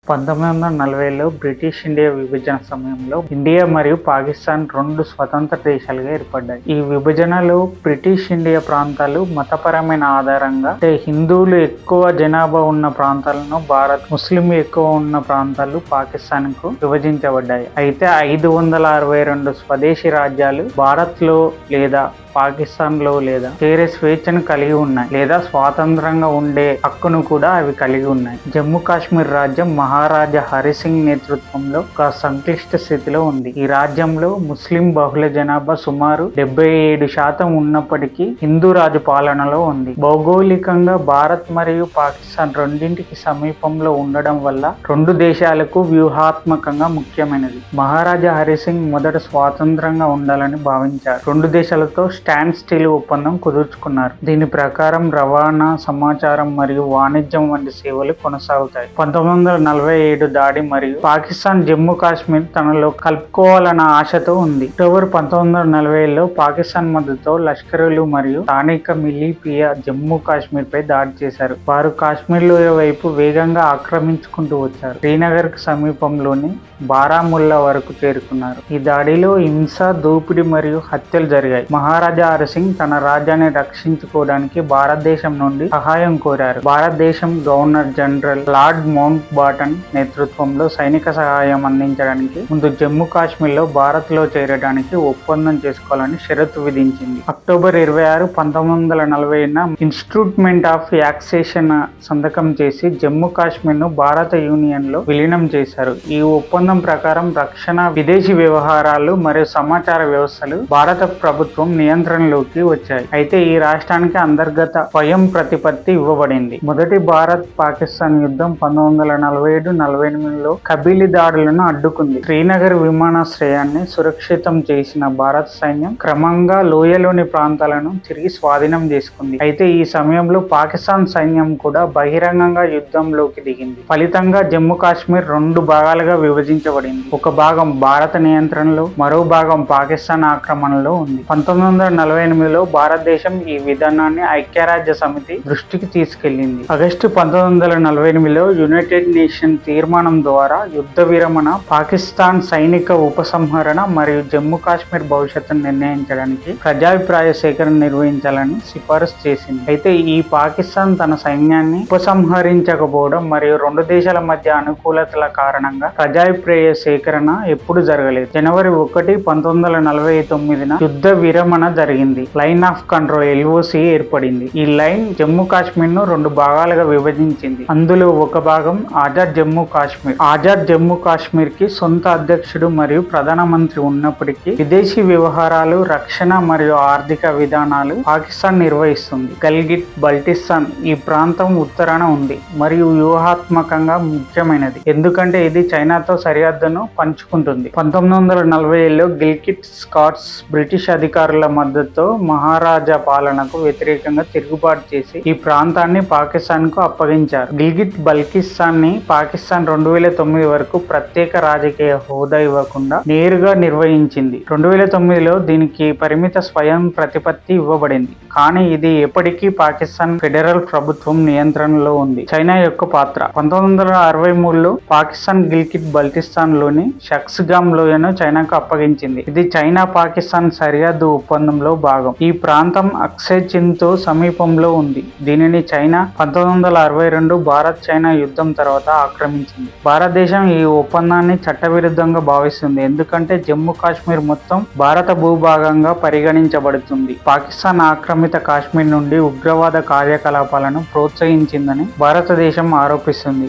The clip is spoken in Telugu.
1940లో బ్రిటిష్ ఇండియా విభజన సమయంలో ఇండియా మరియు పాకిస్తాన్ రెండు స్వతంత్ర దేశాలుగా ఏర్పడ్డాయి. ఈ విభజనలో బ్రిటిష్ ఇండియా ప్రాంతాలు మతపరమైన ఆధారంగా అంటే హిందువులు ఎక్కువ జనాభా ఉన్న ప్రాంతాలను భారత్, ముస్లిం ఎక్కువ ఉన్న ప్రాంతాలు పాకిస్తాన్ కు విభజించబడ్డాయి. అయితే 562 స్వదేశీ రాజ్యాలు భారత్ లో లేదా పాకిస్తాన్ లో లేదా చేరే స్వేచ్ఛను కలిగి ఉన్నాయి లేదా స్వాతంత్రంగా ఉండే హక్కును కూడా అవి కలిగి ఉన్నాయి. జమ్మూ కాశ్మీర్ రాజ్యం మహారాజా హరిసింగ్ నేతృత్వంలో ఒక సంక్లిష్ట స్థితిలో ఉంది. ఈ రాజ్యంలో ముస్లిం బహుళ జనాభా సుమారు 77% ఉన్నప్పటికీ హిందూ రాజు పాలనలో ఉంది. భౌగోళికంగా భారత్ మరియు పాకిస్తాన్ రెండింటికి సమీపంలో ఉండడం వల్ల రెండు దేశాలకు వ్యూహాత్మకంగా ముఖ్యమైనది. మహారాజా హరిసింగ్ మొదట స్వాతంత్రంగా ఉండాలని భావించారు. రెండు దేశాలతో స్టాండ్ స్టిల్ ఒప్పందం కుదుర్చుకున్నారు. దీని ప్రకారం రవాణా, సమాచారం మరియు వాణిజ్యం వంటి సేవలు కొనసాగుతాయి. 1947 దాడి మరియు పాకిస్తాన్ జమ్మూ కాశ్మీర్ తనలో కలుపుకోవాలన్న ఆశతో ఉంది. అక్టోబర్ 1947లో పాకిస్తాన్ మద్దతుతో లష్కరులు మరియు స్థానిక మిలిషియా జమ్మూ కాశ్మీర్ పై దాడి చేశారు. వారు కాశ్మీర్ లోయ వైపు వేగంగా ఆక్రమించుకుంటూ వచ్చారు. శ్రీనగర్ కు సమీపంలోని బారాముల్లా వరకు చేరుకున్నారు. ఈ దాడిలో హింస, దోపిడీ మరియు హత్యలు జరిగాయి. మహారాజా హరిసింగ్ తన రాజ్యాన్ని రక్షించుకోవడానికి భారతదేశం నుండి సహాయం కోరారు. భారతదేశం గవర్నర్ జనరల్ లార్డ్ మౌంట్ బాటన్ నేతృత్వంలో సైనిక సహాయం అందించడానికి ముందు జమ్మూ కాశ్మీర్ లో భారత్ లో చేరడానికి ఒప్పందం చేసుకోవాలని షరతు విధించింది. అక్టోబర్ 26, 1940న ఇన్స్ట్రుమెంట్ ఆఫ్ యాక్సేషన్ సంతకం చేసి జమ్మూ కాశ్మీర్ ను భారత యూనియన్ లో విలీనం చేశారు. ఈ ఒప్పందం ప్రకారం రక్షణ, విదేశీ వ్యవహారాలు మరియు సమాచార వ్యవస్థలు భారత ప్రభుత్వం నియంత్రణలోకి వచ్చాయి. అయితే ఈ రాష్ట్రానికి అంతర్గత స్వయం ప్రతిపత్తి ఇవ్వబడింది. మొదటి భారత్ పాకిస్తాన్ యుద్ధం 1947-48లో కబీలి దాడులను అడ్డుకుంది. శ్రీనగర్ విమానాశ్రయాన్ని సురక్షితం చేసిన భారత సైన్యం క్రమంగా లోయలోని ప్రాంతాలను తిరిగి స్వాధీనం చేసుకుంది. అయితే ఈ సమయంలో పాకిస్తాన్ సైన్యం కూడా బహిరంగంగా యుద్ధంలోకి దిగింది. ఫలితంగా జమ్మూ కాశ్మీర్ రెండు భాగాలుగా విభజించబడింది. ఒక భాగం భారత నియంత్రణలో, మరో భాగం పాకిస్తాన్ ఆక్రమణలో ఉంది. 1948లో భారతదేశం ఈ విధానాన్ని ఐక్యరాజ్య సమితి దృష్టికి తీసుకెళ్లింది. ఆగస్టు 1948లో యునైటెడ్ నేషన్ తీర్మానం ద్వారా యుద్ధ విరమణ, పాకిస్తాన్ సైనిక ఉపసంహరణ మరియు జమ్మూ కాశ్మీర్ భవిష్యత్తును నిర్ణయించడానికి ప్రజాభిప్రాయ సేకరణ నిర్వహించాలని సిఫారసు చేసింది. అయితే ఈ పాకిస్తాన్ తన సైన్యాన్ని ఉపసంహరించకపోవడం మరియు రెండు దేశాల మధ్య అనుకూలతల కారణంగా ప్రజాభిప్రాయ సేకరణ ఎప్పుడు జరగలేదు. జనవరి 1, 1949న యుద్ధ విరమణ జరిగింది. లైన్ ఆఫ్ కంట్రోల్ LOC ఏర్పడింది. ఈ లైన్ జమ్మూ కాశ్మీర్ ను రెండు భాగాలుగా విభజించింది. అందులో ఒక భాగం ఆజాద్ జమ్మూ కాశ్మీర్. ఆజాద్ జమ్మూ కాశ్మీర్ కి సొంత అధ్యక్షుడు మరియు ప్రధానమంత్రి ఉన్నప్పటికీ విదేశీ వ్యవహారాలు, రక్షణ మరియు ఆర్థిక విధానాలు పాకిస్తాన్ నిర్వహిస్తుంది. గల్గిట్ బల్టిస్తాన్ ఈ ప్రాంతం ఉత్తరాన ఉంది మరియు వ్యూహాత్మకంగా ముఖ్యమైనది ఎందుకంటే ఇది చైనాతో సరిహద్దును పంచుకుంటుంది. 1947లో గిల్గిట్ స్కాట్స్ బ్రిటిష్ అధికారుల మద్దతుతో మహారాజా పాలనకు వ్యతిరేకంగా తిరుగుబాటు చేసి ఈ ప్రాంతాన్ని పాకిస్తాన్ కు అప్పగించారు. గిల్గిట్ బల్టిస్తాన్ ని పాకిస్తాన్ 2009 వరకు ప్రత్యేక రాజకీయ హోదా ఇవ్వకుండా నేరుగా నిర్వహించింది. 2009లో దీనికి పరిమిత స్వయం ప్రతిపత్తి ఇవ్వబడింది, కానీ ఇది ఎప్పటికీ పాకిస్తాన్ ఫెడరల్ ప్రభుత్వం నియంత్రణలో ఉంది. చైనా యొక్క పాత్ర 1963లో పాకిస్తాన్ గిల్గిట్ బల్టిస్తాన్ లోని షక్స్గామ్ లోయను చైనాకు అప్పగించింది. ఇది చైనా పాకిస్తాన్ సరిహద్దు ఒప్పందంలో భాగం. ఈ ప్రాంతం అక్సై చిన్ తో సమీపంలో ఉంది. దీనిని చైనా 1962 భారత్ చైనా యుద్ధం తర్వాత ఆక్రమించింది. భారతదేశం ఈ ఒప్పందాన్ని చట్టవిరుద్ధంగా భావిస్తుంది ఎందుకంటే జమ్మూ కాశ్మీర్ మొత్తం భారత భూభాగంగా పరిగణించబడుతుంది. పాకిస్తాన్ ఆక్రమిత కాశ్మీర్ నుండి ఉగ్రవాద కార్యకలాపాలను ప్రోత్సహించిందని భారతదేశం ఆరోపిస్తుంది.